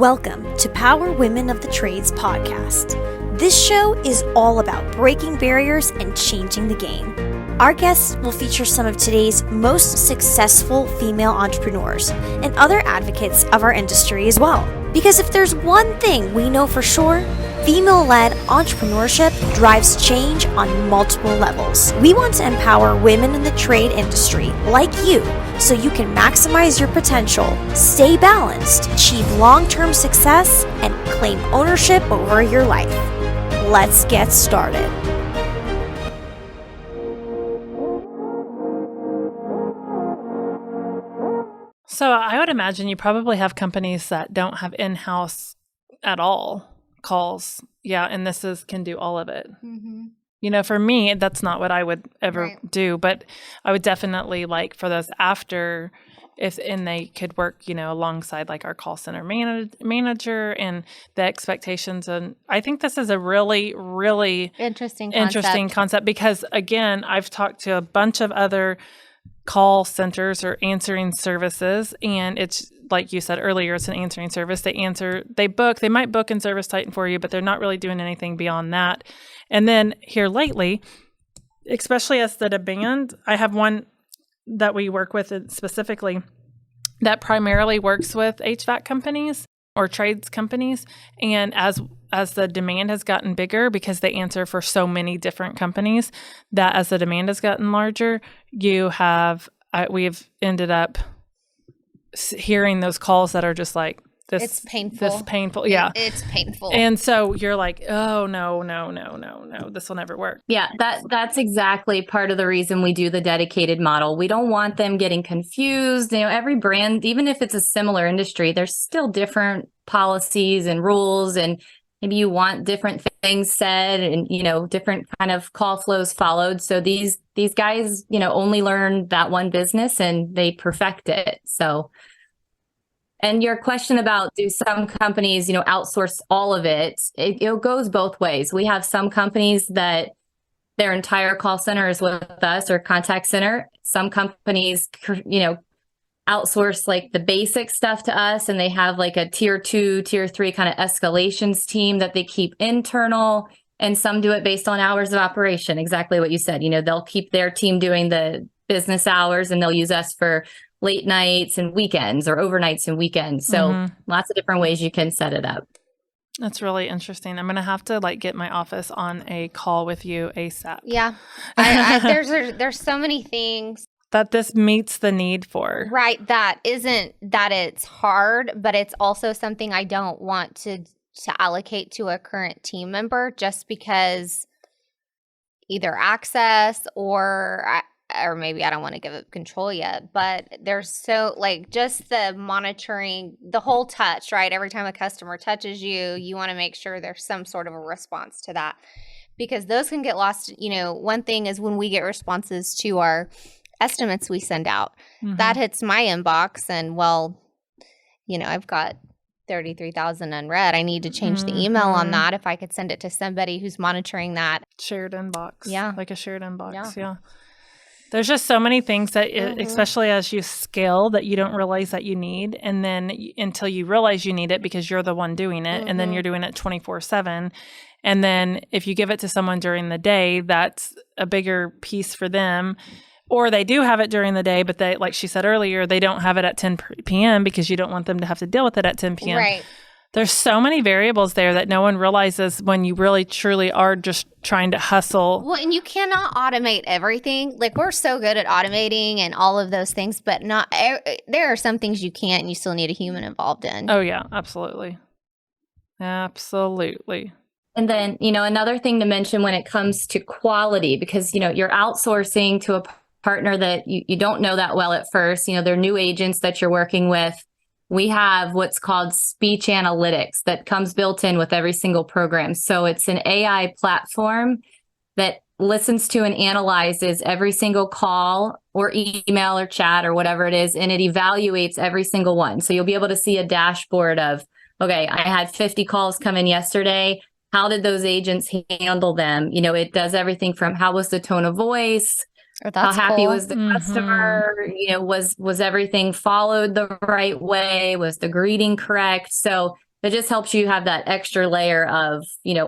Welcome to Power Women of the Trades podcast. This show is all about breaking barriers and changing the game. Our guests will feature some of today's most successful female entrepreneurs and other advocates of our industry as well. Because if there's one thing we know for sure, female-led entrepreneurship drives change on multiple levels. We want to empower women in the trade industry like you so you can maximize your potential, stay balanced, achieve long-term success, and claim ownership over your life. Let's get started. So I would imagine you probably have companies that don't have in-house at all calls. Yeah, and can do all of it. Mm-hmm. You know, for me, that's not what I would ever do, but I would definitely like for those after, and they could work, you know, alongside like our call center manager and the expectations. And I think this is a really, really interesting concept because, again, I've talked to a bunch of other call centers or answering services, and it's like you said earlier, it's an answering service. They might book and service Titan for you, but they're not really doing anything beyond that. And then here lately, especially as the demand, I have one that we work with specifically that primarily works with HVAC companies or trades companies. And as the demand has gotten bigger, because they answer for so many different companies, that as the demand has gotten larger, we've ended up hearing those calls that are just like, it's painful. This painful. Yeah. It's painful. And so you're like, oh, no, this will never work. Yeah, that's exactly part of the reason we do the dedicated model. We don't want them getting confused. You know, every brand, even if it's a similar industry, there's still different policies and rules, and maybe you want different things said and, you know, different kind of call flows followed. So these guys, you know, only learn that one business and they perfect it. So, and your question about do some companies, you know, outsource all of it, it goes both ways. We have some companies that their entire call center is with us or contact center. Some companies, you know, outsource like the basic stuff to us, and they have like a tier 2, tier 3 kind of escalations team that they keep internal. And some do it based on hours of operation. Exactly what you said. You know, they'll keep their team doing the business hours and they'll use us for late nights and weekends or overnights and weekends. So lots of different ways you can set it up. That's really interesting. I'm going to have to get my office on a call with you ASAP. Yeah. There's so many things that this meets the need for. Right. That isn't that it's hard, but it's also something I don't want to allocate to a current team member just because either access or maybe I don't want to give up control yet, but there's just the monitoring, the whole touch, right? Every time a customer touches you, you want to make sure there's some sort of a response to that because those can get lost. You know, one thing is when we get responses to our estimates we send out, that hits my inbox and I've got 33,000 unread. I need to change the email on that. If I could send it to somebody who's monitoring that. Shared inbox. Yeah. Like a shared inbox. Yeah. There's just so many things that, especially as you scale, that you don't realize that you need. And then until you realize you need it because you're the one doing it, and then you're doing it 24/7. And then if you give it to someone during the day, that's a bigger piece for them. Or they do have it during the day, but they, like she said earlier, they don't have it at 10 p.m. because you don't want them to have to deal with it at 10 p.m. Right. There's so many variables there that no one realizes when you really truly are just trying to hustle. Well, and you cannot automate everything. Like we're so good at automating and all of those things, but there are some things you can't and you still need a human involved in. Oh yeah, absolutely. Absolutely. And then, you know, another thing to mention when it comes to quality, because, you know, you're outsourcing to a partner that you don't know that well at first, you know, they're new agents that you're working with. We have what's called speech analytics that comes built in with every single program. So it's an AI platform that listens to and analyzes every single call or email or chat or whatever it is, and it evaluates every single one. So you'll be able to see a dashboard of, okay, I had 50 calls come in yesterday. How did those agents handle them? You know, it does everything from how was the tone of voice, How happy was the customer? You know, was everything followed the right way? Was the greeting correct? So It just helps you have that extra layer of,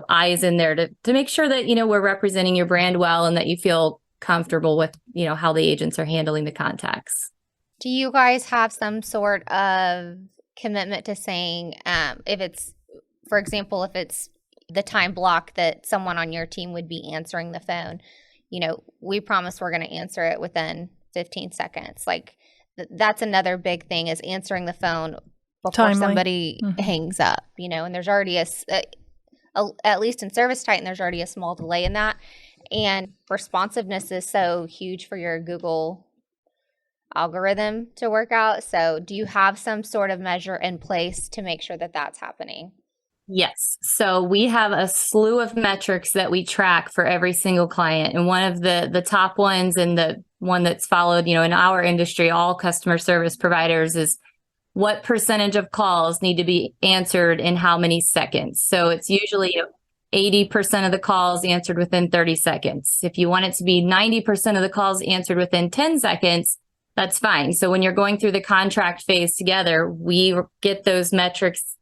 eyes in there to make sure that, we're representing your brand well and that you feel comfortable with, how the agents are handling the contacts. Do you guys have some sort of commitment to saying, if it's, for example, if it's the time block that someone on your team would be answering the phone, we promise we're going to answer it within 15 seconds. Like that's another big thing is answering the phone before somebody hangs up, and there's already at least in Service Titan, there's already a small delay in that. And responsiveness is so huge for your Google algorithm to work out. So do you have some sort of measure in place to make sure that that's happening? Yes. So we have a slew of metrics that we track for every single client. And one of the top ones and the one that's followed, in our industry, all customer service providers is what percentage of calls need to be answered in how many seconds. So it's usually 80% of the calls answered within 30 seconds. If you want it to be 90% of the calls answered within 10 seconds, that's fine. So when you're going through the contract phase together, we get those metrics,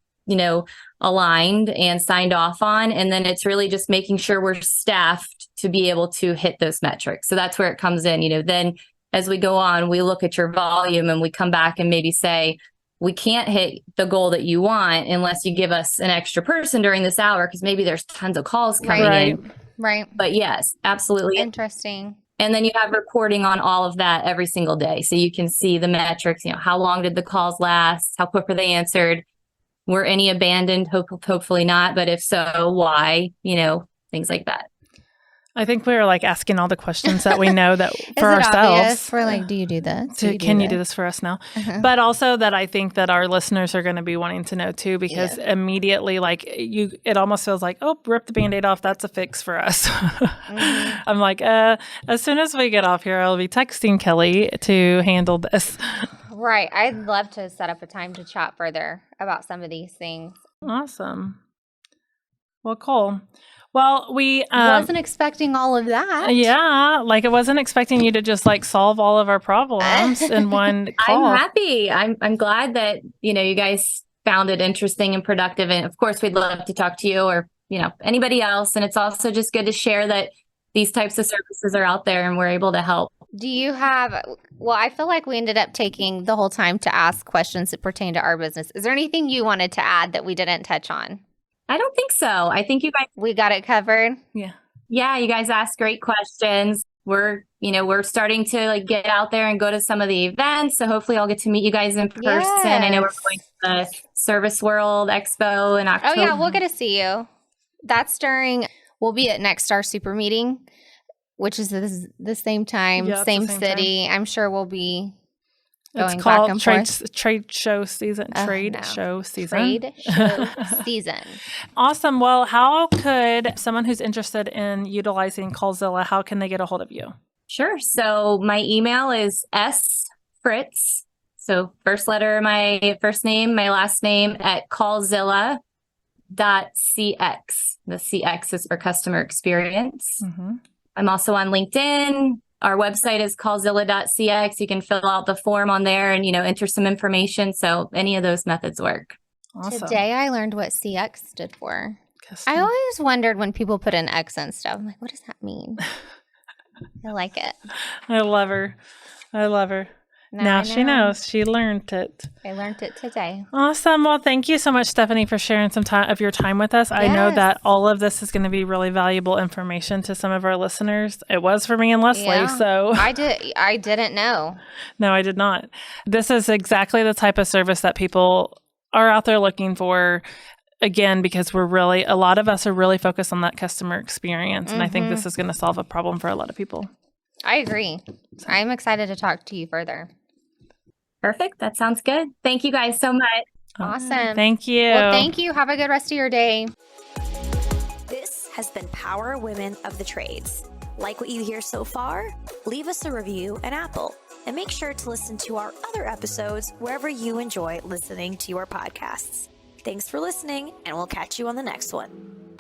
aligned and signed off on. And then it's really just making sure we're staffed to be able to hit those metrics. So that's where it comes in. Then as we go on, we look at your volume and we come back and maybe say, we can't hit the goal that you want unless you give us an extra person during this hour, because maybe there's tons of calls coming in. Right. But yes, absolutely. Interesting. And then you have reporting on all of that every single day. So you can see the metrics, how long did the calls last? How quick were they answered? Were any abandoned? Hopefully not. But if so, why? Things like that. I think we were asking all the questions that we know that for ourselves. Obvious? We're like, do you do this? Can you do this for us now? But also that I think that our listeners are going to be wanting to know too, because immediately it almost feels like, oh, rip the Band-Aid off. That's a fix for us. I'm like, as soon as we get off here, I'll be texting Kelly to handle this. Right. I'd love to set up a time to chat further about some of these things. Awesome. Well, cool. Well, we wasn't expecting all of that. Yeah, I wasn't expecting you to just solve all of our problems in one call. I'm happy. I'm glad that you guys found it interesting and productive. And of course, we'd love to talk to you or anybody else. And it's also just good to share that these types of services are out there and we're able to help. Do you have? Well, I feel like we ended up taking the whole time to ask questions that pertain to our business. Is there anything you wanted to add that we didn't touch on? I don't think so. I think you guys... We got it covered? Yeah. Yeah, you guys asked great questions. We're starting to get out there and go to some of the events. So hopefully I'll get to meet you guys in person. Yes. I know we're going to the Service World Expo in October. Oh yeah, we'll get to see you. That's we'll be at Next Star Super Meeting, which is the same time, same city. I'm sure we'll be going back and forth. Trade show season. Trade show season. Awesome. Well, how could someone who's interested in utilizing Callzilla, how can they get a hold of you? Sure. So my email is sfritz. So first letter, my first name, my last name at callzilla.cx. The CX is for customer experience. Mm-hmm. I'm also on LinkedIn. Our website is callzilla.cx. You can fill out the form on there and, enter some information. So any of those methods work. Awesome. Today I learned what CX stood for. I always wondered when people put an X and stuff. I'm like, what does that mean? I like it. I love her. Now she knows. She learned it. I learned it today. Awesome. Well, thank you so much, Stephanie, for sharing some time of your time with us. Yes. I know that all of this is going to be really valuable information to some of our listeners. It was for me and Leslie. So I didn't know. No, I did not. This is exactly the type of service that people are out there looking for. Again, because a lot of us are really focused on that customer experience. And I think this is going to solve a problem for a lot of people. I agree. I'm excited to talk to you further. Perfect. That sounds good. Thank you guys so much. Awesome. Thank you. Well, thank you. Have a good rest of your day. This has been Power Women of the Trades. Like what you hear so far? Leave us a review on Apple and make sure to listen to our other episodes wherever you enjoy listening to your podcasts. Thanks for listening, and we'll catch you on the next one.